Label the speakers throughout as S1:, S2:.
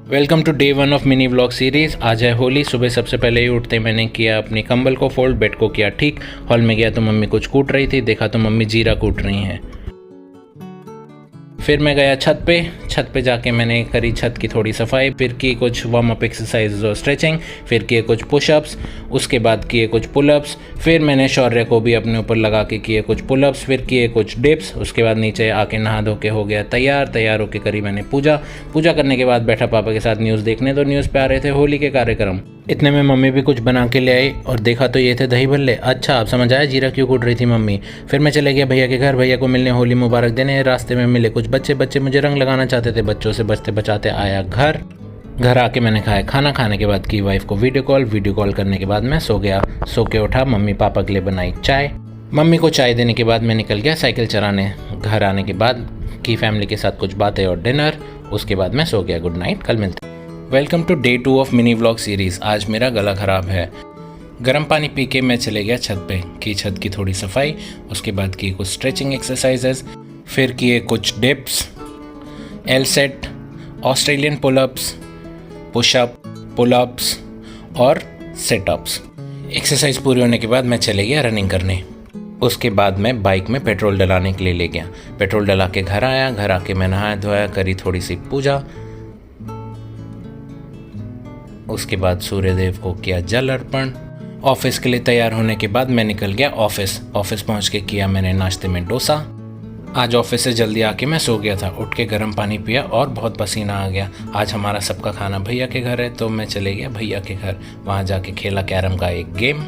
S1: Welcome to day 1 of mini vlog series. आज है होली। सुबह सबसे पहले ही उठते मैंने किया अपनी कंबल को फोल्ड, बेड को किया ठीक। हॉल में गया तो मम्मी कुछ कूट रही थी, देखा तो मम्मी जीरा कूट रही हैं। फिर मैं गया छत पे जाके मैंने करी छत की थोड़ी सफाई, फिर की कुछ वार्म अप एक्सरसाइज और स्ट्रेचिंग, फिर किए कुछ पुशअप्स, उसके बाद किए कुछ पुलअप्स, फिर मैंने शौर्य को भी अपने ऊपर लगा के किए कुछ पुलअप्स, फिर किए कुछ डिप्स। उसके बाद नीचे आके नहा धो के हो गया तैयार होके करी मैंने पूजा करने के बाद बैठा पापा के साथ न्यूज़ देखने। तो न्यूज़ पे आ रहे थे होली के कार्यक्रम। इतने में मम्मी भी कुछ बना के ले आई और देखा तो ये थे दही भल्ले। अच्छा, अब समझ आया जीरा क्यों कूट रही थी मम्मी। फिर मैं चले गया भैया के घर, भैया को मिलने, होली मुबारक देने। रास्ते में मिले कुछ बच्चे मुझे रंग लगाना चाहते थे। बच्चों से बचते बचाते आया घर आके मैंने खाया खाना। खाने के बाद की वाइफ को वीडियो कॉल करने के बाद मैं सो गया। सो के उठा, मम्मी पापा के लिए बनाई चाय। मम्मी को चाय देने के बाद मैं निकल गया साइकिल चलाने। घर आने के बाद की फैमिली के साथ कुछ बातें और डिनर। उसके बाद मैं सो गया। गुड नाइट, कल मिलते हैं। Welcome to day 2 of mini vlog series. आज मेरा गला ख़राब है। गर्म पानी पी के मैं चले गया छत पे, की छत की थोड़ी सफाई। उसके बाद किए कुछ स्ट्रेचिंग एक्सरसाइजेस, फिर किए कुछ dips, L sit, Australian pullups, pushup, pullups और सेटअप्स। एक्सरसाइज पूरी होने के बाद मैं चले गया रनिंग करने। उसके बाद मैं बाइक में पेट्रोल डलाने के लिए ले गया। पेट्रोल डला के घर आया। घर आके मैं नहाया धोया, करी थोड़ी सी पूजा। उसके बाद सूर्यदेव को किया जल अर्पण। ऑफिस के लिए तैयार होने के बाद मैं निकल गया ऑफिस पहुंच के किया मैंने नाश्ते में डोसा। आज ऑफिस से जल्दी आके मैं सो गया था। उठ के गर्म पानी पिया और बहुत पसीना आ गया। आज हमारा सबका खाना भैया के घर है तो मैं चले गया भैया के घर। वहाँ जाके खेला कैरम का एक गेम।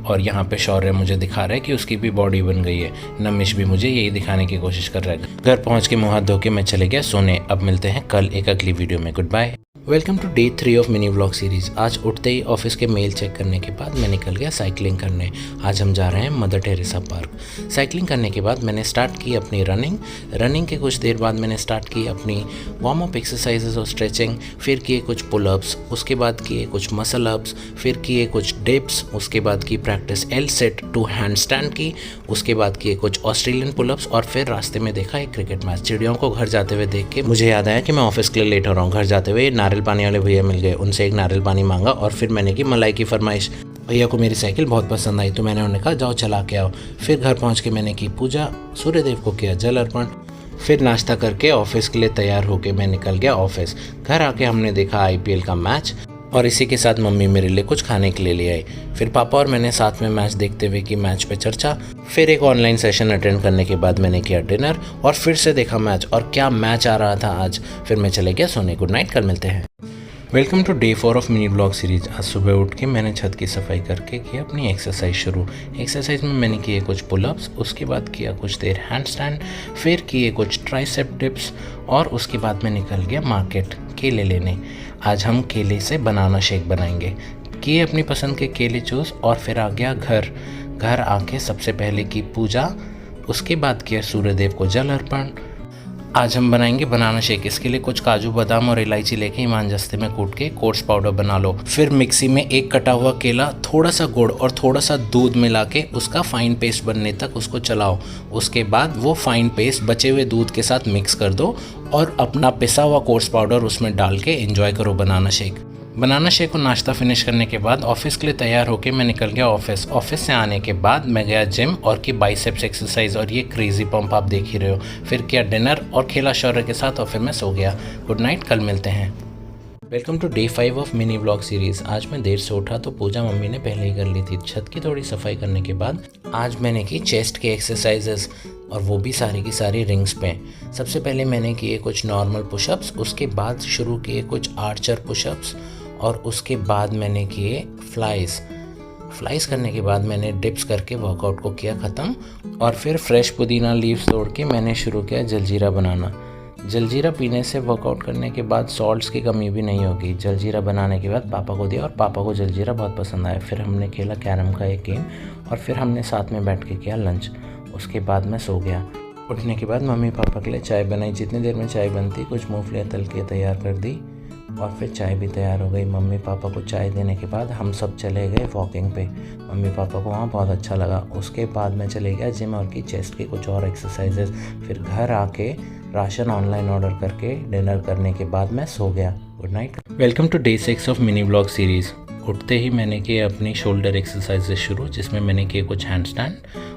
S1: और यहाँ पे शौर्य मुझे दिखा रहा है कि उसकी भी बॉडी बन गई है। नमिश भी मुझे यही दिखाने की कोशिश कर रहा है। घर पहुँच के मुँह हाथ धो के मैं चले गया सोने। अब मिलते हैं कल एक अगली वीडियो में। Goodbye. Welcome to day 3 of mini vlog series. आज उठते ही ऑफिस के मेल चेक करने के बाद मैं निकल गया साइकिलिंग करने। आज हम जा रहे हैं मदर टेरेसा पार्क। साइकिलिंग करने के बाद मैंने स्टार्ट की अपनी रनिंग के कुछ देर बाद मैंने स्टार्ट की अपनी वार्म अप एक्सरसाइजेस और स्ट्रेचिंग। फिर किए कुछ पुलअप्स, उसके बाद किए कुछ मसल अप्स, फिर किए कुछ डिप्स। उसके बाद की practice L sit to handstand की। उसके बाद किए कुछ ऑस्ट्रेलियन पुलअप्स और फिर रास्ते में देखा एक क्रिकेट मैच। चिड़ियों को घर जाते हुए देख के मुझे याद आया कि मैं ऑफिस के लिए लेट हो रहा हूँ। घर जाते हुए नारियल पानी वाले भैया मिल गए, उनसे एक नारियल पानी मांगा और फिर मैंने की मलाई की फरमाइश। भैया को मेरी साइकिल बहुत पसंद आई तो मैंने उन्हें कहा जाओ चला के आओ। फिर घर पहुंच के मैंने की पूजा, सूर्यदेव को किया जल अर्पण। फिर नाश्ता करके ऑफिस के लिए तैयार होके मैं निकल गया ऑफिस। घर आके हमने देखा IPL का मैच और इसी के साथ मम्मी मेरे लिए कुछ खाने के लिए ले आई। फिर पापा और मैंने साथ में मैच देखते हुए की मैच पे चर्चा। फिर एक ऑनलाइन सेशन अटेंड करने के बाद मैंने किया डिनर और फिर से देखा मैच। और क्या मैच आ रहा था आज। फिर मैं चले गया सोने। गुड नाइट, कल मिलते हैं। Welcome to day 4 of mini vlog series. आज सुबह उठ के मैंने छत की सफाई करके की अपनी एक्सरसाइज शुरू। एक्सरसाइज में मैंने किए कुछ पुलअप्स, उसके बाद किया कुछ देर हैंड स्टैंड, फिर किए कुछ ट्राइसेप डिप्स और उसके बाद मैं निकल गया मार्केट केले लेने। आज हम केले से बनाना शेक बनाएंगे। किए अपनी पसंद के केले चूज़ और फिर आ गया घर आके सबसे पहले की पूजा। उसके बाद किया सूर्यदेव को जल अर्पण। आज हम बनाएंगे बनाना शेक। इसके लिए कुछ काजू बादाम और इलायची लेके ईमान जस्ते में कूट के कोर्स पाउडर बना लो। फिर मिक्सी में एक कटा हुआ केला, थोड़ा सा गुड़ और थोड़ा सा दूध मिला के उसका फाइन पेस्ट बनने तक उसको चलाओ। उसके बाद वो फाइन पेस्ट बचे हुए दूध के साथ मिक्स कर दो और अपना पिसा हुआ कोर्स पाउडर उसमें डाल के एंजॉय करो बनाना शेक। बनाना शेक और नाश्ता फिनिश करने के बाद ऑफिस के लिए तैयार होके मैं निकल गया ऑफिस से आने के बाद मैं गया जिम और की बाइसेप्स एक्सरसाइज और ये क्रेजी पंप आप देख ही रहे हो। फिर किया डिनर और खेला शौर्य के साथ और फिर मैं सो गया। गुड नाइट, कल मिलते हैं। Welcome to day 5 of mini vlog series. आज मैं देर से उठा तो पूजा मम्मी ने पहले ही कर ली थी। छत की थोड़ी सफाई करने के बाद आज मैंने की चेस्ट के एक्सरसाइजेस और वो भी सारी की सारी रिंग्स पे। सबसे पहले मैंने किए कुछ नॉर्मल पुशअप्स, उसके बाद शुरू किए कुछ आर्चर पुशअप्स और उसके बाद मैंने किए फ्लाइज करने के बाद मैंने डिप्स करके वर्कआउट को किया ख़त्म। और फिर फ्रेश पुदीना लीव्स तोड़ के मैंने शुरू किया जलजीरा बनाना। जलजीरा पीने से वर्कआउट करने के बाद सॉल्ट्स की कमी भी नहीं होगी। जलजीरा बनाने के बाद पापा को दिया और पापा को जलजीरा बहुत पसंद आया। फिर हमने खेला कैरम का एक गेम और फिर हमने साथ में बैठ के किया लंच। उसके बाद मैं सो गया। उठने के बाद मम्मी पापा के लिए चाय बनाई। जितनी देर में चाय बनती कुछ मूंगफलियाँ तल के तैयार कर दी और फिर चाय भी तैयार हो गई। मम्मी पापा को चाय देने के बाद हम सब चले गए वॉकिंग पे। मम्मी पापा को वहाँ बहुत अच्छा लगा। उसके बाद मैं चले गया जिम और की चेस्ट के कुछ और एक्सरसाइजेस। फिर घर आके राशन ऑनलाइन ऑर्डर करके डिनर करने के बाद मैं सो गया। Good night. Welcome to day 6 of mini blog series. उठते ही मैंने किए अपनी शोल्डर एक्सरसाइजेज शुरू, जिसमें मैंने किए कुछ हैंड स्टैंड,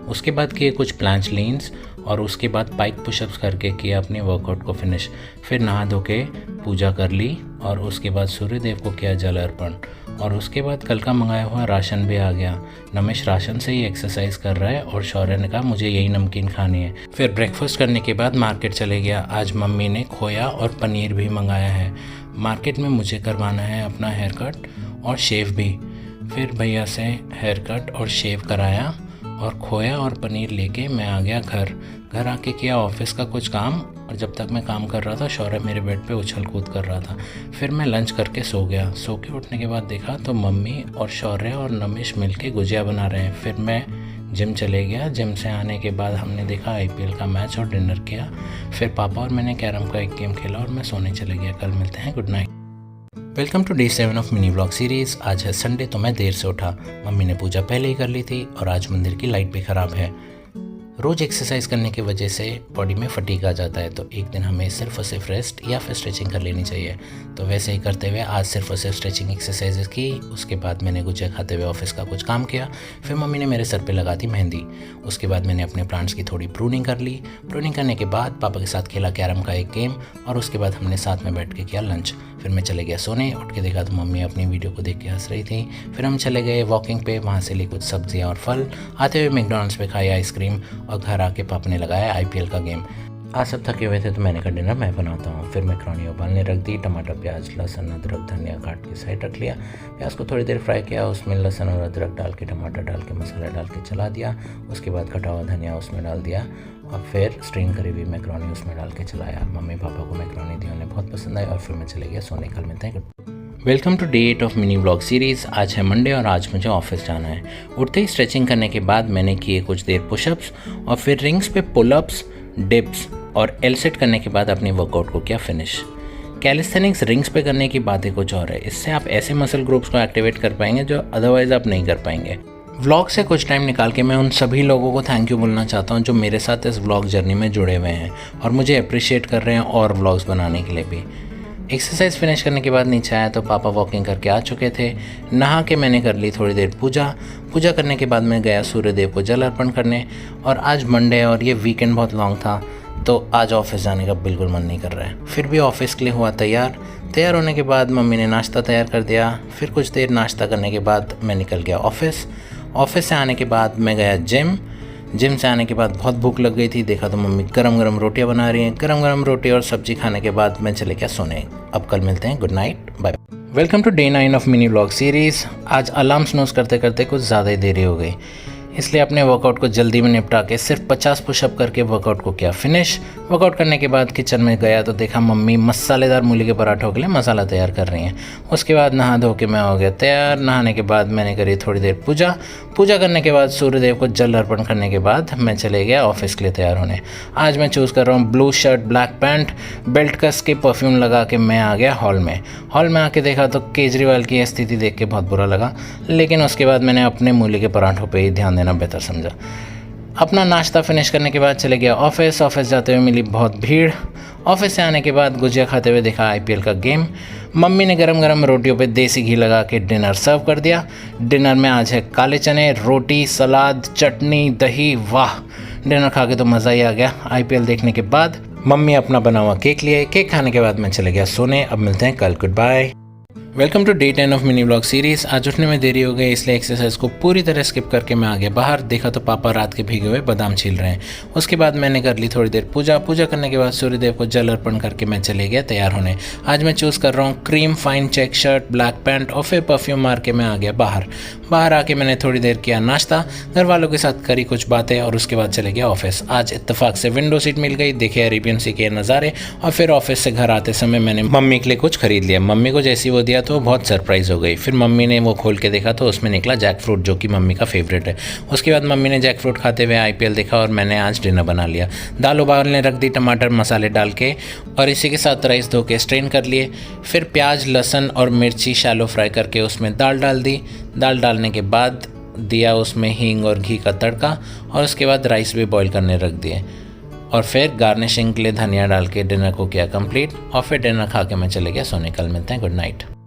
S1: उसके बाद किए कुछ प्लांच लीन्स और उसके बाद पाइक पुशअप्स करके किया अपने वर्कआउट को फिनिश। फिर नहा धो के पूजा कर ली और उसके बाद सूर्य देव को किया जल अर्पण। और उसके बाद कल का मंगाया हुआ राशन भी आ गया। नमेश राशन से ही एक्सरसाइज कर रहा है और शौर्य ने कहा मुझे यही नमकीन खानी है। फिर ब्रेकफास्ट करने के बाद मार्केट चले गया। आज मम्मी ने खोया और पनीर भी मंगाया है। मार्केट में मुझे करवाना है अपना हेयर कट और शेव भी। फिर भैया से हेयर कट और शेव कराया और खोया और पनीर लेके मैं आ गया घर आके किया ऑफिस का कुछ काम। और जब तक मैं काम कर रहा था शौर्य मेरे बेड पे उछल कूद कर रहा था। फिर मैं लंच करके सो गया। सो के उठने के बाद देखा तो मम्मी और शौर्य और नमेश मिलके गुजिया बना रहे हैं। फिर मैं जिम चले गया। जिम से आने के बाद हमने देखा IPL का मैच और डिनर किया। फिर पापा और मैंने कैरम का एक गेम खेला और मैं सोने चले गया। कल मिलते हैं, good night. Welcome to day 7 of mini blog series. आज है संडे तो मैं देर से उठा। मम्मी ने पूजा पहले ही कर ली थी और आज मंदिर की लाइट भी ख़राब है। रोज़ एक्सरसाइज करने की वजह से बॉडी में फटीग आ जाता है, तो एक दिन हमें सिर्फ और सिर्फ रेस्ट या फिर स्ट्रेचिंग कर लेनी चाहिए। तो वैसे ही करते हुए आज सिर्फ और सिर्फ स्ट्रेचिंग एक्सरसाइजेज की। उसके बाद मैंने गुजिया खाते हुए ऑफिस का कुछ काम किया। फिर मम्मी ने मेरे सर पे लगा दी मेहंदी। उसके बाद मैंने अपने प्लांट्स की थोड़ी प्रूनिंग कर ली। प्रूनिंग करने के बाद पापा के साथ खेला कैरम का एक गेम और उसके बाद हमने साथ में बैठ के किया लंच। फिर मैं चले गया सोने। उठ के देखा तो मम्मी अपनी वीडियो को देख के हंस रही थी। फिर हम चले गए वॉकिंग पे, वहाँ से ली कुछ सब्जियाँ और फल। आते हुए मैकडॉनल्ड्स पे खाई आइसक्रीम और घर आके पापा ने लगाया IPL का गेम। आज सब थके हुए थे तो मैंने कहा डिनर मैं बनाता हूँ। फिर मैक्रोनी उबालने रख दी। टमाटर, प्याज, लहसुन, अदरक, धनिया काट के साइड रख लिया। प्याज को थोड़ी देर फ्राई किया। उसमें लहसुन और अदरक डाल के, टमाटर डाल के, मसाला डाल के चला दिया। उसके बाद कटा हुआ धनिया उसमें डाल दिया और फिर स्ट्रेन करी हुई मैक्रोनी उसमें डाल के चलाया। मम्मी पापा को मैक्रोनी दी, उन्हें बहुत पसंद आई और फिर मैं चले गया सोने। कल मिलते हैं। Welcome to day 8 of mini blog series. आज है मंडे और आज मुझे ऑफिस जाना है। उठते ही स्ट्रेचिंग करने के बाद मैंने किए कुछ देर पुशअप्स और फिर रिंग्स पे पुलअप्स, डिप्स और एल सेट करने के बाद अपने वर्कआउट को किया फिनिश। कैलिस्थेनिक्स रिंग्स पे करने की बातें कुछ और है। इससे आप ऐसे मसल ग्रुप्स को एक्टिवेट कर पाएंगे जो अदरवाइज आप नहीं कर पाएंगे। व्लॉग से कुछ टाइम निकाल के मैं उन सभी लोगों को थैंक यू बोलना चाहता हूँ जो मेरे साथ इस व्लॉग जर्नी में जुड़े हुए हैं और मुझे अप्रिशिएट कर रहे हैं और व्लॉग्स बनाने के लिए भी। एक्सरसाइज फिनिश करने के बाद नीचे आया तो पापा वॉकिंग करके आ चुके थे। नहा के मैंने कर ली थोड़ी देर पूजा करने के बाद मैं गया सूर्य देव को जल अर्पण करने। और आज मंडे और ये वीकेंड बहुत लॉन्ग था तो आज ऑफिस जाने का बिल्कुल मन नहीं कर रहा है। फिर भी ऑफिस के लिए हुआ तैयार होने के बाद मम्मी ने नाश्ता तैयार कर दिया। फिर कुछ देर नाश्ता करने के बाद मैं निकल गया ऑफिस से आने के बाद मैं गया जिम से आने के बाद बहुत भूख लग गई थी। देखा तो मम्मी गरम गरम रोटियां बना रही हैं। गरम रोटी और सब्जी खाने के बाद मैं चले गया सोने। अब कल मिलते हैं, good night, bye. Welcome to day 9 of mini blog series. आज अलार्म स्नूज करते करते कुछ ज़्यादा ही देरी हो गई, इसलिए अपने वर्कआउट को जल्दी में निपटा के सिर्फ 50 पुशअप करके वर्कआउट को किया फिनिश। वर्कआउट करने के बाद किचन में गया तो देखा मम्मी मसालेदार मूली के पराठों के लिए मसाला तैयार कर रही हैं। उसके बाद नहा धो के मैं हो गया तैयार। नहाने के बाद मैंने करी थोड़ी देर पूजा करने के बाद सूर्यदेव को जल अर्पण करने के बाद मैं चले गया ऑफिस के लिए तैयार होने। आज मैं चूज़ कर रहा हूँ blue shirt, black pant, belt कस के, परफ्यूम लगा के मैं आ गया हॉल में आके देखा तो केजरीवाल की स्थिति देख के बहुत बुरा लगा, लेकिन उसके बाद मैंने अपने मूली के पराठों पर ही ध्यान देना बेहतर समझा। अपना नाश्ता फिनिश करने के बाद चले गया ऑफिस जाते हुए मिली बहुत भीड़। ऑफिस से आने के बाद गुजिया खाते हुए देखा IPL का गेम। मम्मी ने गरम रोटियों पे देसी घी लगा के डिनर सर्व कर दिया। डिनर में आज है काले चने, रोटी, सलाद, चटनी, दही। वाह, डिनर खा के तो मज़ा ही आ गया। IPL देखने के बाद मम्मी अपना बना हुआ केक लिए। केक खाने के बाद मैं चले गया सोने। अब मिलते हैं कल, goodbye. Welcome to day 10 of mini blog series. आज उठने में देरी हो गई, इसलिए एक्सरसाइज को पूरी तरह स्किप करके मैं आ गया बाहर। देखा तो पापा रात के भीगे हुए बादाम छील रहे हैं। उसके बाद मैंने कर ली थोड़ी देर पूजा करने के बाद सूर्यदेव को जल अर्पण करके मैं चले गया तैयार होने। आज मैं चूज़ कर रहा हूँ cream fine check shirt, black pant और फिर परफ्यूम मार के मैं आ गया बाहर आके मैंने थोड़ी देर किया नाश्ता, घर वालों के साथ करी कुछ बातें और उसके बाद चले गया ऑफिस। आज इत्तेफाक से विंडो सीट मिल गई, देखे अरेबियन सी के नज़ारे। और फिर ऑफिस से घर आते समय मैंने मम्मी के लिए कुछ खरीद लिया। मम्मी को जैसी वो दिया तो बहुत सरप्राइज़ हो गई। फिर मम्मी ने वो खोल के देखा तो उसमें निकला जैक फ्रूट, जो कि मम्मी का फेवरेट है। उसके बाद मम्मी ने जैक फ्रूट खाते हुए IPL देखा और मैंने आज डिनर बना लिया। दाल उबालने रख दी टमाटर मसाले डाल के और इसी के साथ राइस धो के स्ट्रेन कर लिए। फिर प्याज, लहसुन और मिर्ची शैलो फ्राई करके उसमें दाल डाल दी। दाल डालने के बाद दिया उसमें हींग और घी का तड़का और उसके बाद राइस भी बॉईल करने रख दिए। और फिर गार्निशिंग के लिए धनिया डाल के डिनर को किया कंप्लीट और फिर डिनर खा के मैं चले गया सोने। कल मिलते हैं, गुड नाइट।